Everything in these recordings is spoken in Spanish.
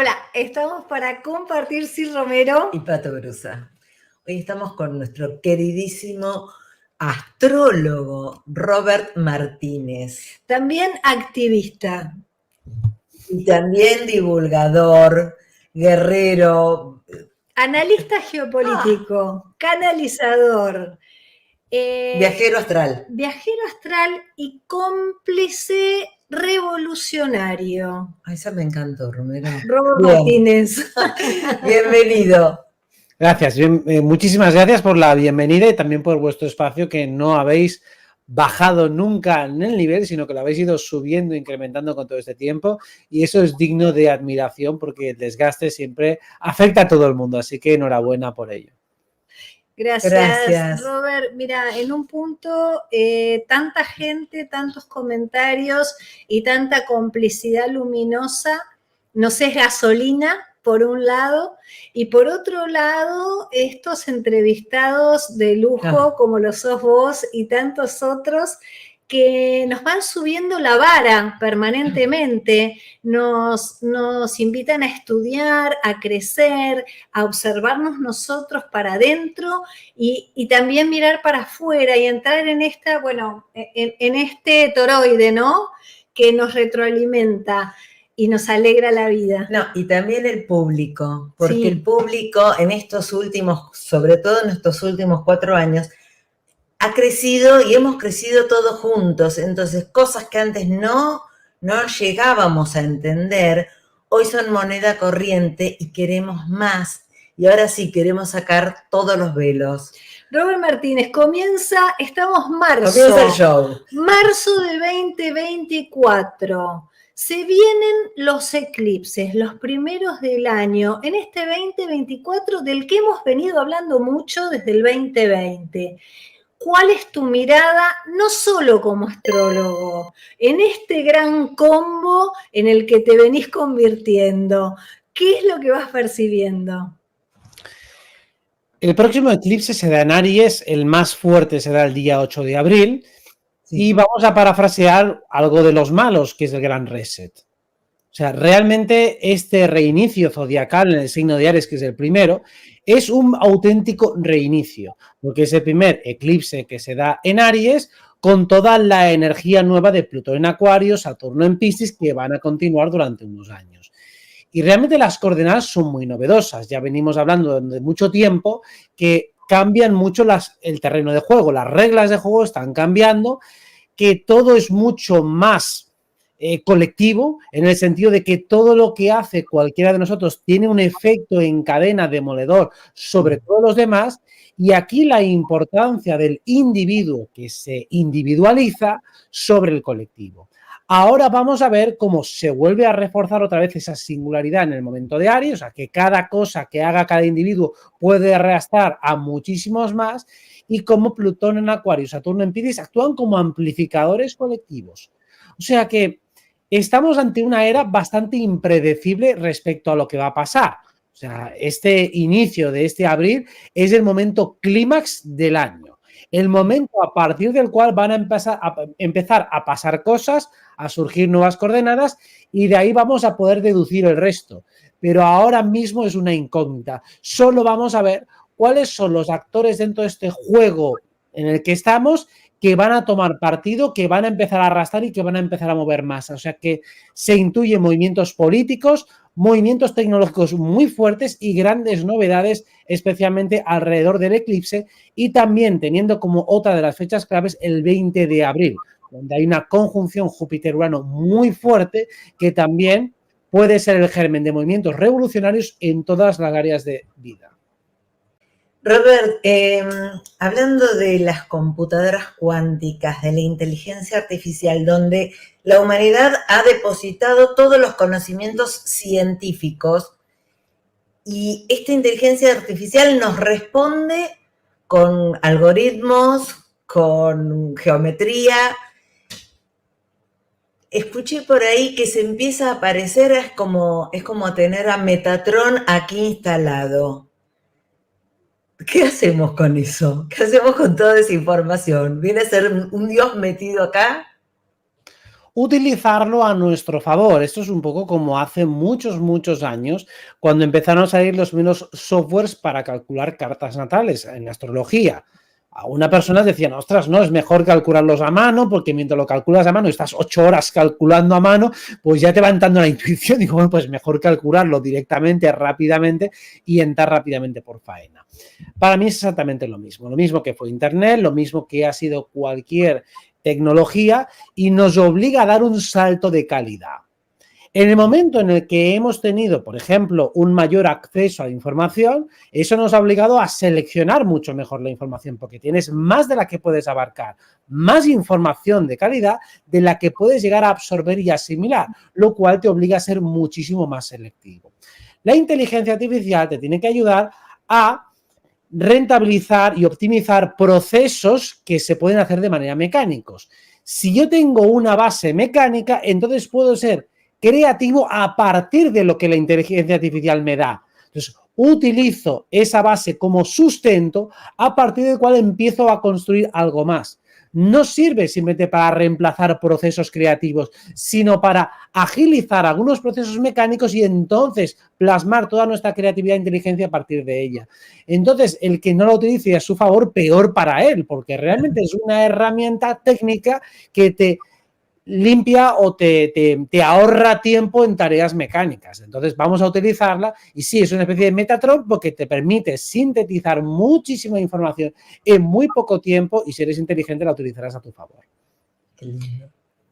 Hola, estamos para compartir Sil Romero y Pato Brusa. Hoy estamos con nuestro queridísimo astrólogo Robert Martínez. También activista. Y también divulgador, guerrero. Analista geopolítico, canalizador. Viajero astral. Viajero astral y cómplice revolucionario. Esa me encantó, Romero. Robert Martínez. Bienvenido. Gracias, muchísimas gracias por la bienvenida y también por vuestro espacio, que no habéis bajado nunca en el nivel, sino que lo habéis ido subiendo, incrementando con todo este tiempo, y eso es digno de admiración porque el desgaste siempre afecta a todo el mundo, así que enhorabuena por ello. Gracias, Robert. Mira, en un punto, tanta gente, tantos comentarios y tanta complicidad luminosa nos es gasolina, por un lado, y por otro lado, estos entrevistados de lujo, como lo sos vos y tantos otros, que nos van subiendo la vara permanentemente, nos invitan a estudiar, a crecer, a observarnos nosotros para adentro y también mirar para afuera y entrar en esta, en este toroide, ¿no? Que nos retroalimenta y nos alegra la vida. No, y también el público, porque el público en estos últimos, sobre todo en estos últimos 4 años, ha crecido y hemos crecido todos juntos. Entonces, cosas que antes no llegábamos a entender, hoy son moneda corriente y queremos más. Y ahora sí, queremos sacar todos los velos. Robert Martínez, estamos marzo. Comienza el show. Marzo de 2024. Se vienen los eclipses, los primeros del año, en este 2024 del que hemos venido hablando mucho desde el 2020. ¿Cuál es tu mirada, no solo como astrólogo, en este gran combo en el que te venís convirtiendo? ¿Qué es lo que vas percibiendo? El próximo eclipse se da en Aries, el más fuerte será el día 8 de abril, y vamos a parafrasear algo de los malos, que es el gran reset. O sea, realmente este reinicio zodiacal en el signo de Aries, que es el primero, es un auténtico reinicio, porque es el primer eclipse que se da en Aries con toda la energía nueva de Plutón en Acuario, Saturno en Piscis, que van a continuar durante unos años. Y realmente las coordenadas son muy novedosas. Ya venimos hablando de mucho tiempo que cambian mucho el terreno de juego, las reglas de juego están cambiando, que todo es mucho más colectivo, en el sentido de que todo lo que hace cualquiera de nosotros tiene un efecto en cadena demoledor sobre todos los demás, y aquí la importancia del individuo que se individualiza sobre el colectivo. Ahora vamos a ver cómo se vuelve a reforzar otra vez esa singularidad en el momento de Aries, o sea, que cada cosa que haga cada individuo puede arrastrar a muchísimos más, y cómo Plutón en Acuario y Saturno en Piscis actúan como amplificadores colectivos. O sea que estamos ante una era bastante impredecible respecto a lo que va a pasar. O sea, este inicio de este abril es el momento clímax del año. El momento a partir del cual van a empezar a pasar cosas, a surgir nuevas coordenadas, y de ahí vamos a poder deducir el resto. Pero ahora mismo es una incógnita. Solo vamos a ver cuáles son los actores dentro de este juego en el que estamos, que van a tomar partido, que van a empezar a arrastrar y que van a empezar a mover masa. O sea que se intuyen movimientos políticos, movimientos tecnológicos muy fuertes y grandes novedades, especialmente alrededor del eclipse, y también teniendo como otra de las fechas claves el 20 de abril, donde hay una conjunción Júpiter-Urano muy fuerte que también puede ser el germen de movimientos revolucionarios en todas las áreas de vida. Robert, hablando de las computadoras cuánticas, de la inteligencia artificial, donde la humanidad ha depositado todos los conocimientos científicos, y esta inteligencia artificial nos responde con algoritmos, con geometría. Escuché por ahí que se empieza a aparecer, es como tener a Metatron aquí instalado. ¿Qué hacemos con eso? ¿Qué hacemos con toda esa información? ¿Viene a ser un dios metido acá? utilizarlo a nuestro favor. Esto es un poco como hace muchos años, cuando empezaron a salir los primeros softwares para calcular cartas natales en astrología. A una persona decían, ostras, no, es mejor calcularlos a mano, porque mientras lo calculas a mano y estás 8 horas calculando a mano, pues ya te va entrando la intuición. Digo, bueno, pues mejor calcularlo directamente, rápidamente y entrar rápidamente por faena. Para mí es exactamente lo mismo que fue Internet, lo mismo que ha sido cualquier tecnología, y nos obliga a dar un salto de calidad. En el momento en el que hemos tenido, por ejemplo, un mayor acceso a la información, eso nos ha obligado a seleccionar mucho mejor la información, porque tienes más de la que puedes abarcar, más información de calidad de la que puedes llegar a absorber y asimilar, lo cual te obliga a ser muchísimo más selectivo. La inteligencia artificial te tiene que ayudar a rentabilizar y optimizar procesos que se pueden hacer de manera mecánicos. Si yo tengo una base mecánica, entonces puedo ser creativo a partir de lo que la inteligencia artificial me da. Entonces, utilizo esa base como sustento a partir del cual empiezo a construir algo más. No sirve simplemente para reemplazar procesos creativos, sino para agilizar algunos procesos mecánicos y entonces plasmar toda nuestra creatividad e inteligencia a partir de ella. Entonces, el que no lo utilice a su favor, peor para él, porque realmente es una herramienta técnica que te limpia o te ahorra tiempo en tareas mecánicas. Entonces vamos a utilizarla y sí, es una especie de Metatron porque te permite sintetizar muchísima información en muy poco tiempo y si eres inteligente la utilizarás a tu favor.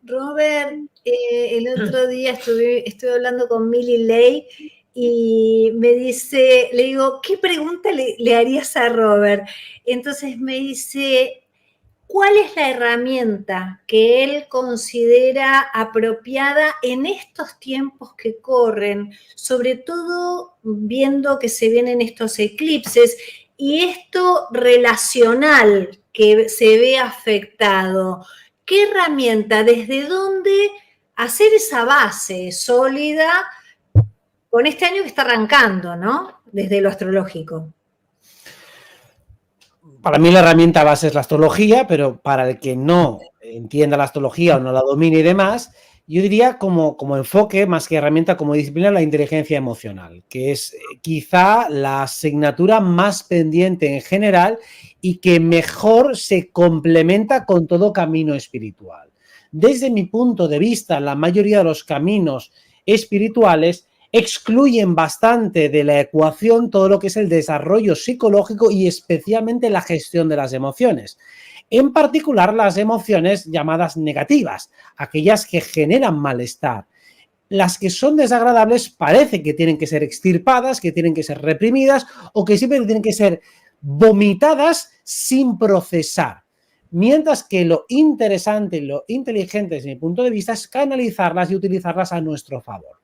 Robert, el otro día estuve hablando con Milly Ley y me dice, le digo, ¿qué pregunta le harías a Robert? Entonces me dice, ¿cuál es la herramienta que él considera apropiada en estos tiempos que corren? Sobre todo viendo que se vienen estos eclipses y esto relacional que se ve afectado. ¿Qué herramienta, desde dónde hacer esa base sólida con este año que está arrancando, ¿no? Desde lo astrológico. Para mí la herramienta base es la astrología, pero para el que no entienda la astrología o no la domine y demás, yo diría como enfoque, más que herramienta, como disciplina, la inteligencia emocional, que es quizá la asignatura más pendiente en general y que mejor se complementa con todo camino espiritual. Desde mi punto de vista, la mayoría de los caminos espirituales excluyen bastante de la ecuación todo lo que es el desarrollo psicológico y especialmente la gestión de las emociones. En particular, las emociones llamadas negativas, aquellas que generan malestar. Las que son desagradables parece que tienen que ser extirpadas, que tienen que ser reprimidas o que siempre tienen que ser vomitadas sin procesar. Mientras que lo interesante y lo inteligente desde mi punto de vista es canalizarlas y utilizarlas a nuestro favor.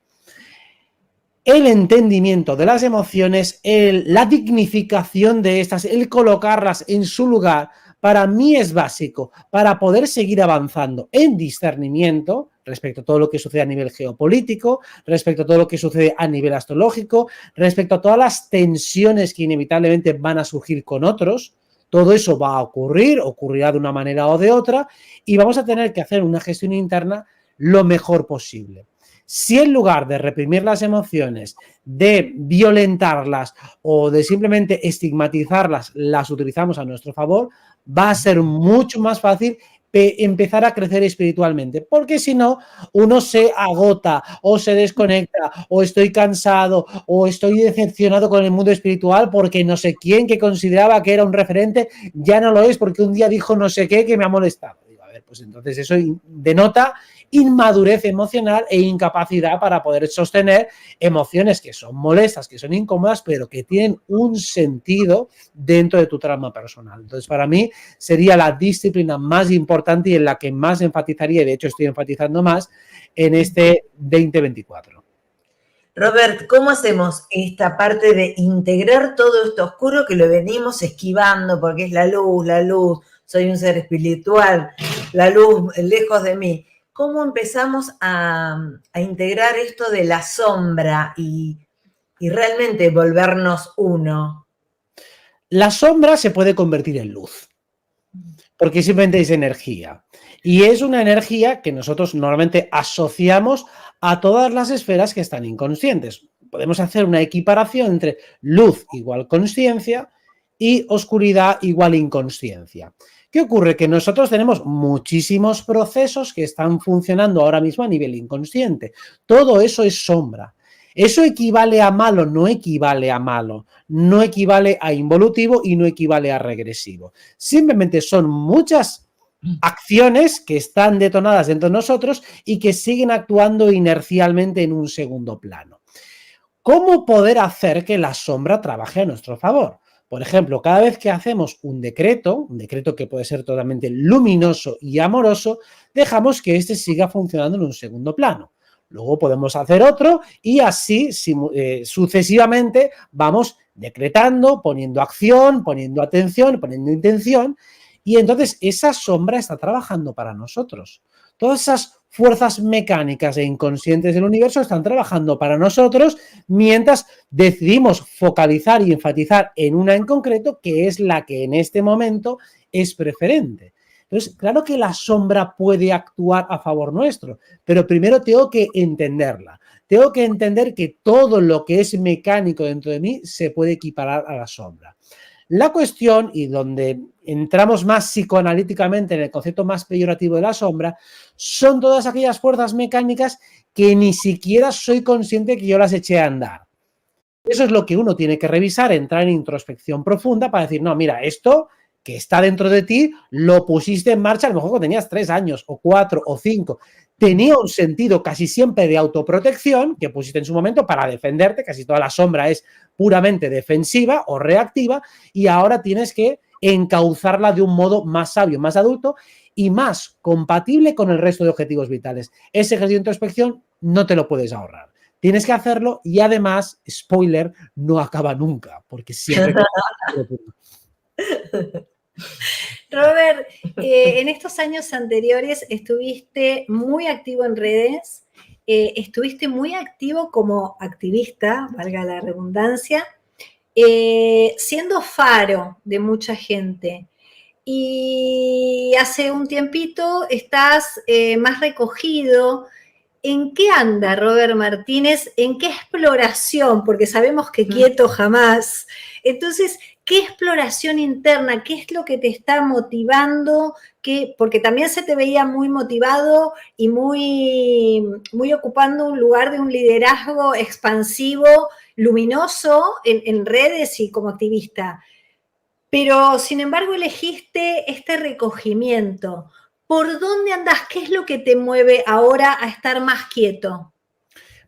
El entendimiento de las emociones, la dignificación de estas, el colocarlas en su lugar, para mí es básico para poder seguir avanzando en discernimiento respecto a todo lo que sucede a nivel geopolítico, respecto a todo lo que sucede a nivel astrológico, respecto a todas las tensiones que inevitablemente van a surgir con otros. Todo eso va a ocurrir, ocurrirá de una manera o de otra, y vamos a tener que hacer una gestión interna lo mejor posible. Si en lugar de reprimir las emociones, de violentarlas o de simplemente estigmatizarlas, las utilizamos a nuestro favor, va a ser mucho más fácil empezar a crecer espiritualmente, porque si no, uno se agota o se desconecta o estoy cansado o estoy decepcionado con el mundo espiritual porque no sé quién que consideraba que era un referente ya no lo es porque un día dijo no sé qué que me ha molestado. Digo, a ver, pues entonces eso denota inmadurez emocional e incapacidad para poder sostener emociones que son molestas, que son incómodas, pero que tienen un sentido dentro de tu trama personal. Entonces, para mí sería la disciplina más importante y en la que más enfatizaría, y de hecho estoy enfatizando más, en este 2024. Robert, ¿cómo hacemos esta parte de integrar todo esto oscuro que lo venimos esquivando porque es la luz, soy un ser espiritual, la luz lejos de mí? ¿Cómo empezamos a integrar esto de la sombra y realmente volvernos uno? La sombra se puede convertir en luz. porque simplemente es energía. Y es una energía que nosotros normalmente asociamos a todas las esferas que están inconscientes. Podemos hacer una equiparación entre luz igual consciencia y oscuridad igual inconsciencia. ¿Qué ocurre? Que nosotros tenemos muchísimos procesos que están funcionando ahora mismo a nivel inconsciente. Todo eso es sombra. ¿Eso equivale a malo? No equivale a malo. No equivale a involutivo y no equivale a regresivo. Simplemente son muchas acciones que están detonadas dentro de nosotros y que siguen actuando inercialmente en un segundo plano. ¿Cómo poder hacer que la sombra trabaje a nuestro favor? Por ejemplo, cada vez que hacemos un decreto que puede ser totalmente luminoso y amoroso, dejamos que este siga funcionando en un segundo plano. Luego podemos hacer otro y así sucesivamente vamos decretando, poniendo acción, poniendo atención, poniendo intención, y entonces esa sombra está trabajando para nosotros. Todas esas fuerzas mecánicas e inconscientes del universo están trabajando para nosotros mientras decidimos focalizar y enfatizar en una en concreto que es la que en este momento es preferente. Entonces, claro que la sombra puede actuar a favor nuestro, pero primero tengo que entenderla. Tengo que entender que todo lo que es mecánico dentro de mí se puede equiparar a la sombra. La cuestión, y donde entramos más psicoanalíticamente en el concepto más peyorativo de la sombra, son todas aquellas fuerzas mecánicas que ni siquiera soy consciente que yo las eché a andar. Eso es lo que uno tiene que revisar, entrar en introspección profunda para decir, no, mira, esto que está dentro de ti lo pusiste en marcha a lo mejor cuando tenías 3 años o 4 o 5. Tenía un sentido casi siempre de autoprotección que pusiste en su momento para defenderte, casi toda la sombra es puramente defensiva o reactiva, y ahora tienes que encauzarla de un modo más sabio, más adulto y más compatible con el resto de objetivos vitales. Ese ejercicio de introspección no te lo puedes ahorrar. Tienes que hacerlo y además, spoiler, no acaba nunca, porque siempre... Robert, en estos años anteriores estuviste muy activo en redes, estuviste muy activo como activista, valga la redundancia, siendo faro de mucha gente. Y hace un tiempito estás más recogido. ¿En qué anda Robert Martínez? ¿En qué exploración? Porque sabemos que quieto jamás. Entonces, ¿qué exploración interna? ¿Qué es lo que te está motivando? Porque también se te veía muy motivado y muy ocupando un lugar de un liderazgo expansivo, luminoso en redes y como activista. Pero, sin embargo, elegiste este recogimiento. ¿Por dónde andás? ¿Qué es lo que te mueve ahora a estar más quieto?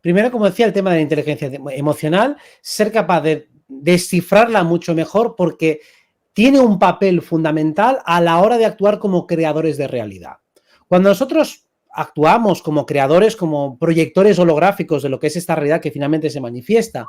Primero, como decía, el tema de la inteligencia emocional, ser capaz de descifrarla mucho mejor porque tiene un papel fundamental a la hora de actuar como creadores de realidad. Cuando nosotros actuamos como creadores, como proyectores holográficos de lo que es esta realidad que finalmente se manifiesta,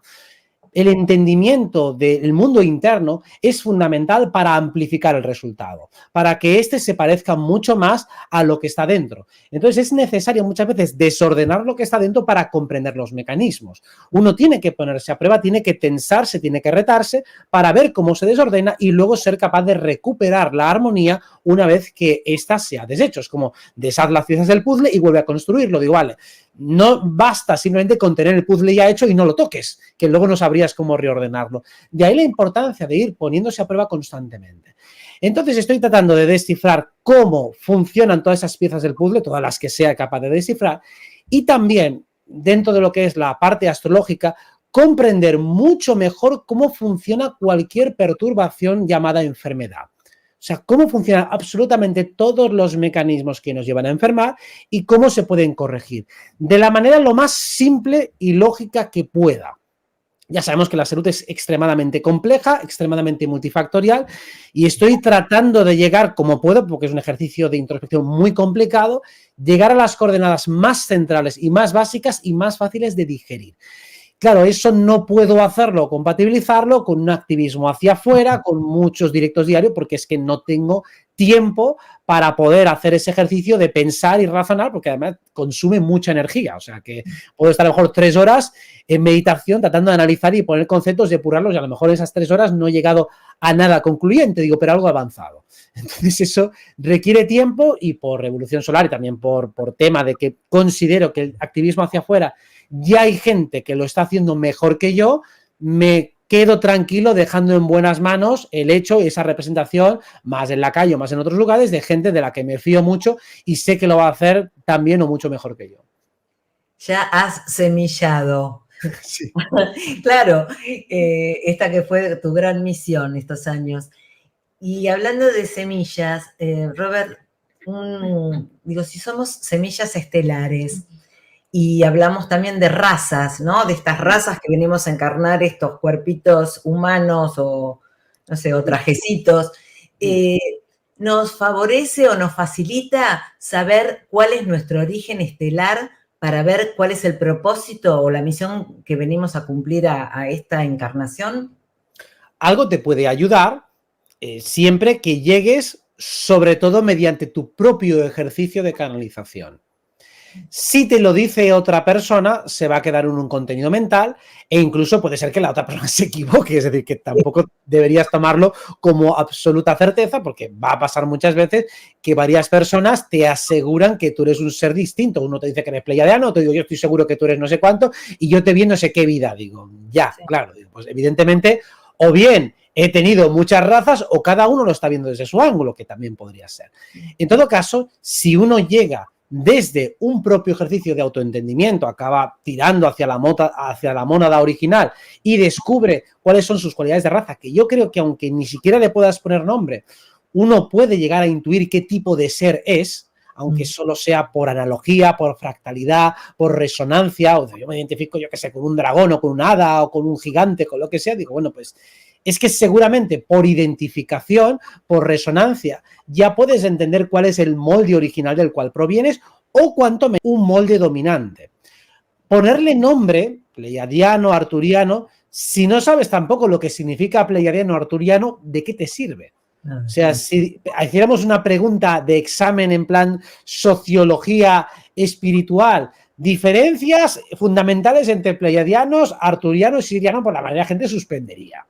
el entendimiento del mundo interno es fundamental para amplificar el resultado, para que éste se parezca mucho más a lo que está dentro. Entonces es necesario muchas veces desordenar lo que está dentro para comprender los mecanismos. Uno tiene que ponerse a prueba, tiene que tensarse, tiene que retarse para ver cómo se desordena y luego ser capaz de recuperar la armonía una vez que ésta se ha deshecho. Es como deshaz las piezas del puzzle y vuelve a construirlo. Digo, vale, no basta simplemente con tener el puzzle ya hecho y no lo toques, que luego no sabrías cómo reordenarlo. De ahí la importancia de ir poniéndose a prueba constantemente. Entonces estoy tratando de descifrar cómo funcionan todas esas piezas del puzzle, todas las que sea capaz de descifrar, y también, dentro de lo que es la parte astrológica, comprender mucho mejor cómo funciona cualquier perturbación llamada enfermedad. O sea, cómo funcionan absolutamente todos los mecanismos que nos llevan a enfermar y cómo se pueden corregir. De la manera lo más simple y lógica que pueda. Ya sabemos que la salud es extremadamente compleja, extremadamente multifactorial, y estoy tratando de llegar como puedo, porque es un ejercicio de introspección muy complicado, llegar a las coordenadas más centrales y más básicas y más fáciles de digerir. Claro, eso no puedo hacerlo, compatibilizarlo con un activismo hacia afuera, con muchos directos diarios, porque es que no tengo tiempo para poder hacer ese ejercicio de pensar y razonar, porque además consume mucha energía. O sea, que puedo estar a lo mejor 3 horas en meditación tratando de analizar y poner conceptos, depurarlos, y a lo mejor esas 3 horas no he llegado a nada concluyente, digo, pero algo avanzado. Entonces eso requiere tiempo, y por revolución solar y también por tema de que considero que el activismo hacia afuera ya hay gente que lo está haciendo mejor que yo, me quedo tranquilo dejando en buenas manos el hecho y esa representación, más en la calle o más en otros lugares, de gente de la que me fío mucho y sé que lo va a hacer también o mucho mejor que yo. Ya has semillado. Sí. Claro, esta que fue tu gran misión estos años. Y hablando de semillas, Robert, digo, si somos semillas estelares y hablamos también de razas, ¿no? De estas razas que venimos a encarnar estos cuerpitos humanos o, no sé, o trajecitos, ¿nos favorece o nos facilita saber cuál es nuestro origen estelar para ver cuál es el propósito o la misión que venimos a cumplir a esta encarnación? Algo te puede ayudar siempre que llegues, sobre todo mediante tu propio ejercicio de canalización. Si te lo dice otra persona, se va a quedar en un contenido mental, e incluso puede ser que la otra persona se equivoque, es decir, que tampoco deberías tomarlo como absoluta certeza, porque va a pasar muchas veces que varias personas te aseguran que tú eres un ser distinto. Uno te dice que eres pleiadiano, otro digo, yo estoy seguro que tú eres no sé cuánto, y yo te vi no sé qué vida. Digo, ya, sí. Claro, pues evidentemente, o bien he tenido muchas razas o cada uno lo está viendo desde su ángulo, que también podría ser. En todo caso, si uno llega desde un propio ejercicio de autoentendimiento, acaba tirando hacia la mónada original y descubre cuáles son sus cualidades de raza, que yo creo que aunque ni siquiera le puedas poner nombre, uno puede llegar a intuir qué tipo de ser es, aunque solo sea por analogía, por fractalidad, por resonancia, o yo me identifico, yo qué sé, con un dragón o con un hada o con un gigante, con lo que sea, digo, bueno, pues es que seguramente por identificación, por resonancia, ya puedes entender cuál es el molde original del cual provienes o cuanto menos un molde dominante. Ponerle nombre, pleiadiano, arturiano, si no sabes tampoco lo que significa pleiadiano o arturiano, ¿de qué te sirve? O sea, si hiciéramos una pregunta de examen en plan sociología espiritual, diferencias fundamentales entre pleiadianos, arturianos y sirianos, por la mayoría de la gente suspendería.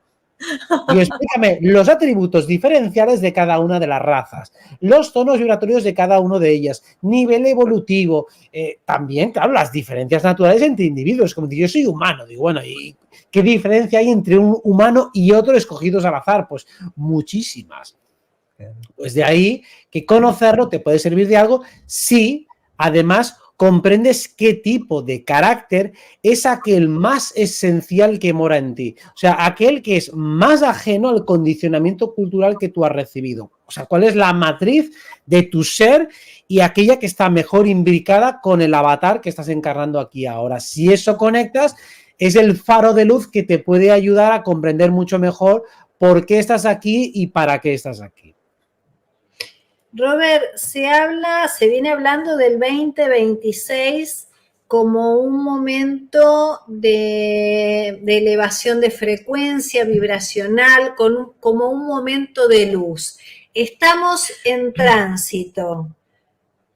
Y explícame los atributos diferenciales de cada una de las razas, los tonos vibratorios de cada uno de ellas, nivel evolutivo, también, claro, las diferencias naturales entre individuos, como si yo soy humano, digo, bueno, ¿y qué diferencia hay entre un humano y otro escogidos al azar? Pues muchísimas. Pues de ahí que conocerlo te puede servir de algo si además comprendes qué tipo de carácter es aquel más esencial que mora en ti. O sea, aquel que es más ajeno al condicionamiento cultural que tú has recibido. O sea, cuál es la matriz de tu ser y aquella que está mejor imbricada con el avatar que estás encarnando aquí ahora. Si eso conectas, es el faro de luz que te puede ayudar a comprender mucho mejor por qué estás aquí y para qué estás aquí. Robert, se viene hablando del 2026 como un momento de elevación de frecuencia vibracional, como un momento de luz. Estamos en tránsito.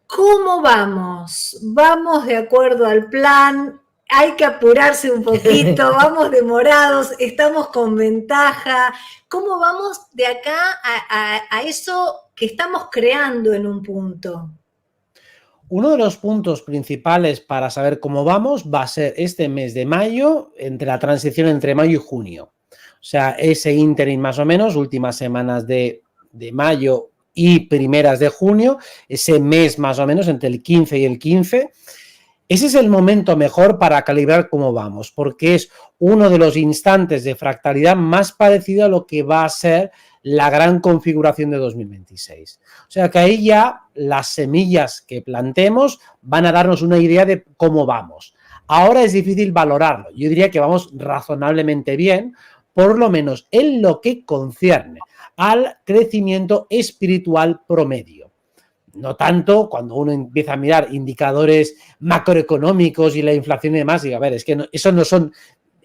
¿Cómo vamos? ¿Vamos de acuerdo al plan? Hay que apurarse un poquito, vamos demorados, estamos con ventaja. ¿Cómo vamos de acá a eso que estamos creando en un punto? Uno de los puntos principales para saber cómo vamos va a ser este mes de mayo, entre la transición entre mayo y junio. O sea, ese ínterin más o menos, últimas semanas de mayo y primeras de junio, ese mes más o menos entre el 15 y el 15. Ese es el momento mejor para calibrar cómo vamos, porque es uno de los instantes de fractalidad más parecido a lo que va a ser la gran configuración de 2026. O sea que ahí ya las semillas que plantemos van a darnos una idea de cómo vamos. Ahora es difícil valorarlo. Yo diría que vamos razonablemente bien, por lo menos en lo que concierne al crecimiento espiritual promedio. No tanto cuando uno empieza a mirar indicadores macroeconómicos y la inflación y demás, y a ver, es que no, eso no son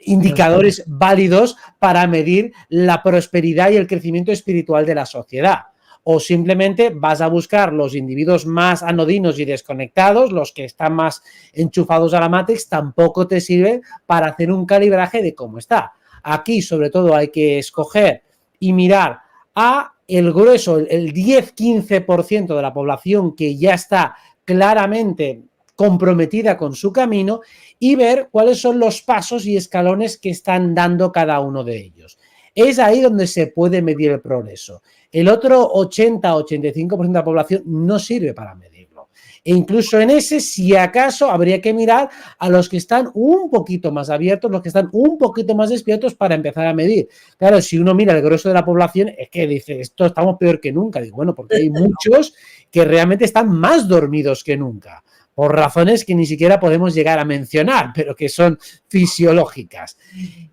indicadores válidos para medir la prosperidad y el crecimiento espiritual de la sociedad. O simplemente vas a buscar los individuos más anodinos y desconectados, los que están más enchufados a la Matrix, tampoco te sirve para hacer un calibraje de cómo está. Aquí, sobre todo, hay que escoger y mirar a el grueso, el 10-15% de la población que ya está claramente comprometida con su camino y ver cuáles son los pasos y escalones que están dando cada uno de ellos. Es ahí donde se puede medir el progreso. El otro 80-85% de la población no sirve para medirlo. E incluso en ese, si acaso, habría que mirar a los que están un poquito más abiertos, los que están un poquito más despiertos para empezar a medir. Claro, si uno mira el grueso de la población, es que dice, esto estamos peor que nunca. Digo, bueno, porque hay muchos que realmente están más dormidos que nunca, por razones que ni siquiera podemos llegar a mencionar, pero que son fisiológicas.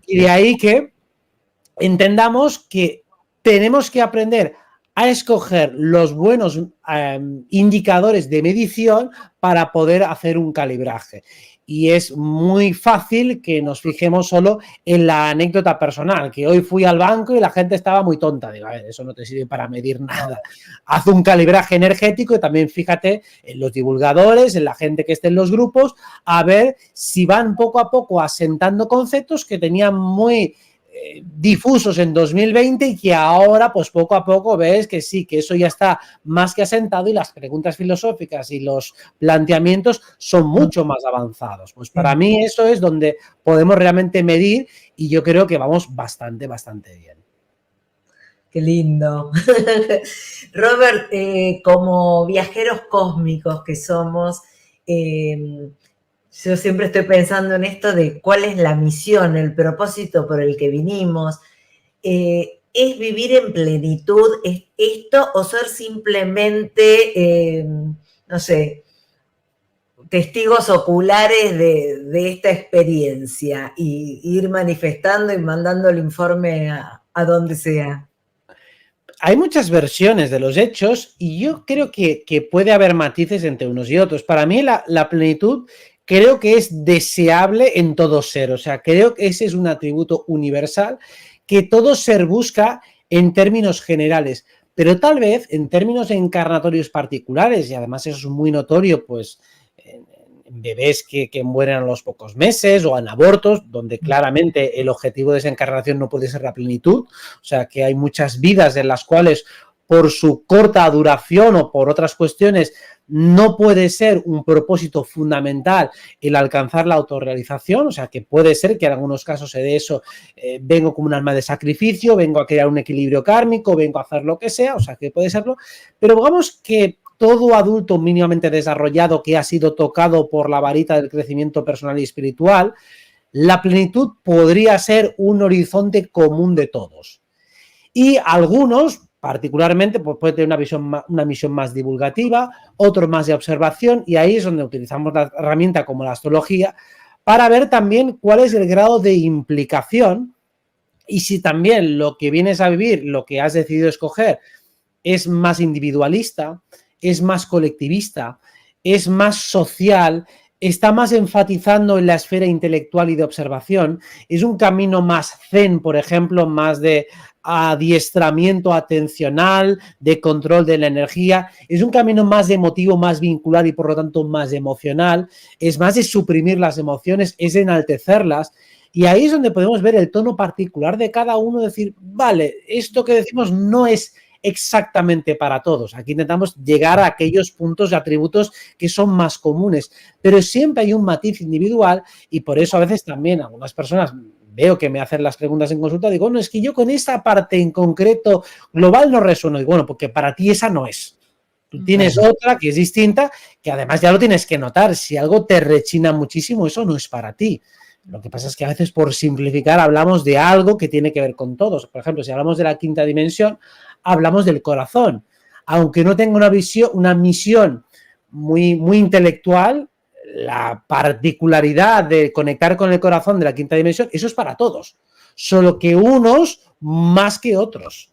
Y de ahí que entendamos que tenemos que aprender a escoger los buenos indicadores de medición para poder hacer un calibraje. Y es muy fácil que nos fijemos solo en la anécdota personal, que hoy fui al banco y la gente estaba muy tonta. Digo, a ver, eso no te sirve para medir nada. Haz un calibraje energético y también fíjate en los divulgadores, en la gente que esté en los grupos, a ver si van poco a poco asentando conceptos que tenían muy difusos en 2020 y que ahora pues poco a poco ves que sí, que eso ya está más que asentado y las preguntas filosóficas y los planteamientos son mucho más avanzados. Pues para mí eso es donde podemos realmente medir y yo creo que vamos bastante bien. Qué lindo. Robert, como viajeros cósmicos que somos, yo siempre estoy pensando en esto de cuál es la misión, el propósito por el que vinimos. ¿Es vivir en plenitud? ¿Es esto o ser simplemente, no sé, testigos oculares de esta experiencia y ir manifestando y mandando el informe a donde sea? Hay muchas versiones de los hechos y yo creo que puede haber matices entre unos y otros. Para mí la plenitud creo que es deseable en todo ser, o sea, creo que ese es un atributo universal que todo ser busca en términos generales, pero tal vez en términos encarnatorios particulares, y además eso es muy notorio, pues en bebés que mueren a los pocos meses o en abortos, donde claramente el objetivo de esa encarnación no puede ser la plenitud, o sea, que hay muchas vidas en las cuales por su corta duración o por otras cuestiones no puede ser un propósito fundamental el alcanzar la autorrealización, o sea que puede ser que en algunos casos se dé eso, vengo como un alma de sacrificio, vengo a crear un equilibrio kármico, vengo a hacer lo que sea, o sea que puede serlo, pero digamos que todo adulto mínimamente desarrollado que ha sido tocado por la varita del crecimiento personal y espiritual, la plenitud podría ser un horizonte común de todos. Y algunos, particularmente, pues puede tener una misión más divulgativa, otros más de observación, y ahí es donde utilizamos la herramienta como la astrología para ver también cuál es el grado de implicación y si también lo que vienes a vivir, lo que has decidido escoger, es más individualista, es más colectivista, es más social, está más enfatizando en la esfera intelectual y de observación, es un camino más zen, por ejemplo, más de adiestramiento atencional, de control de la energía, es un camino más emotivo, más vincular y por lo tanto más emocional, es más de suprimir las emociones, es de enaltecerlas. Y ahí es donde podemos ver el tono particular de cada uno, decir, vale, esto que decimos no es exactamente para todos. Aquí intentamos llegar a aquellos puntos y atributos que son más comunes, pero siempre hay un matiz individual y por eso a veces también algunas personas veo que me hacen las preguntas en consulta, digo, no, es que yo con esta parte en concreto global no resueno. Digo, bueno, porque para ti esa no es. Tú tienes otra que es distinta, que además ya lo tienes que notar. Si algo te rechina muchísimo, eso no es para ti. Lo que pasa es que a veces por simplificar hablamos de algo que tiene que ver con todos. Por ejemplo, si hablamos de la quinta dimensión, hablamos del corazón. Aunque no tenga una misión muy, muy intelectual, la particularidad de conectar con el corazón de la quinta dimensión, eso es para todos. Solo que unos más que otros.